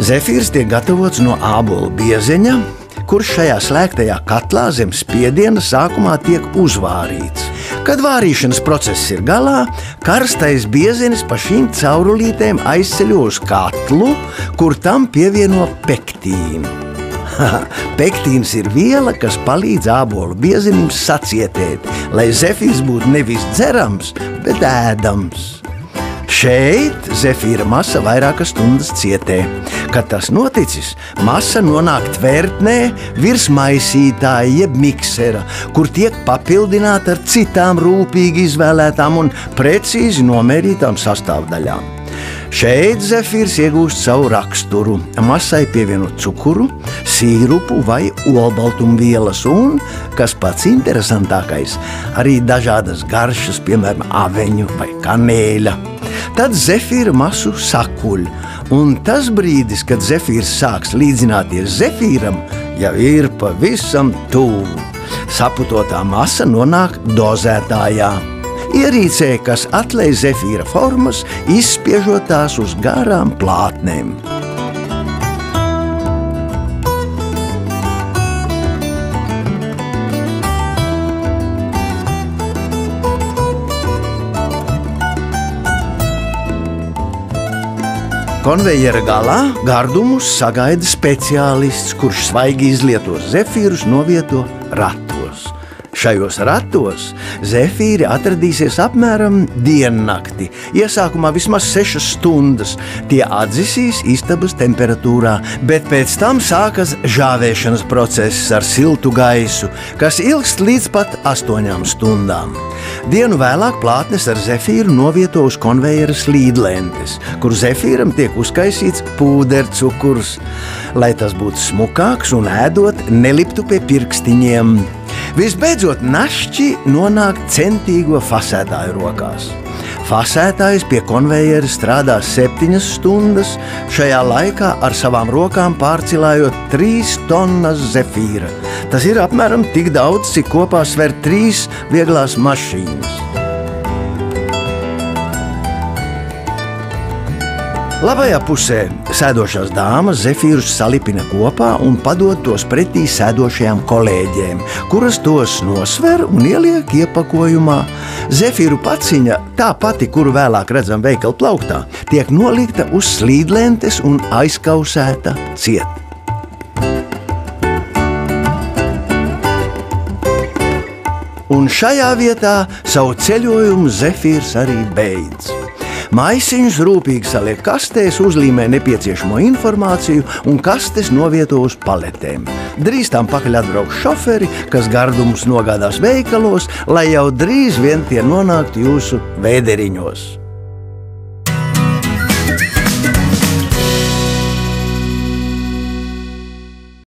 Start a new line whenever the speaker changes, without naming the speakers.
Zefīrs tiek gatavots no ābolu biezeņa, kurš šajā slēgtajā katlā zem spiediena sākumā tiek uzvārīts. Kad vārīšanas process ir galā, karstais biezenis pa šīm caurulītēm aizceļo uz katlu, kur tam pievieno pektīnu. Pektīns ir viela, kas palīdz ābolu biezenim sacietēt, lai zefīrs būtu nevis dzerams, bet ēdams. Šeit zefīra masa vairākas stundas cietē. Kad tas noticis, masa nonāk tvertnē virs maisītāja jeb miksera, kur tiek papildināta ar citām rūpīgi izvēlētām un precīzi nomērītām sastāvdaļām. Šeit zefīrs iegūst savu raksturu. Masai pievienot cukuru, sīrupu vai olbaltumvielas un, kas pats interesantākais, arī dažādas garšas, piemēram, aveņu vai kanēļa. Tad zefīra masu sakuļ, un tas brīdis, kad zefīrs sāks līdzināties zefīram, jau ir pavisam tuvu. Saputotā masa nonāk dozētājā. Ierīcē, kas atlej zefīra formas, izspiežot tās uz garām plātnēm. Konvejera galā gardumus sagaida speciālists, kurš svaigi izlietos zefīrus novieto ratos. Šajos ratos zefīri atradīsies apmēram diennakti, iesākumā vismaz 6 stundas. Tie atzisīs istabas temperatūrā, bet pēc tam sākas žāvēšanas process ar siltu gaisu, kas ilgst līdz pat 8 stundām. Dienu vēlāk plātnes ar zefīru novieto uz konvejera slīdlentes, kur zefīram tiek uzkaisīts pūdercukurs, lai tas būtu smukāks un ēdot neliptu pie pirkstiņiem. Visbeidzot, našķi nonāk centīgo fasētāju rokās. Fasētājs pie konvejera strādā 7 stundas, šajā laikā ar savām rokām pārcilājot 3 tonnas zefīra. Tas ir apmēram tik daudz, cik kopā sver 3 vieglās mašīnas. Labajā pusē sēdošās dāmas zefīrus salipina kopā un padod tos pretī sēdošajām kolēģiem, kuras tos nosver un ieliek iepakojumā. Zefīru paciņa, tā pati, kuru vēlāk redzam veikala plauktā, tiek nolikta uz slīdlentes un aizkausēta ciet. Un šajā vietā savu ceļojumu zefīrs arī beidz. Maisiņus rūpīgi saliek kastēs, uzlīmē nepieciešamo informāciju un kastes novieto uz paletēm. Drīz tam pakaļ atbrauks šoferi, kas gardumus nogādās veikalos, lai jau drīz vien tie nonāktu jūsu vēderiņos.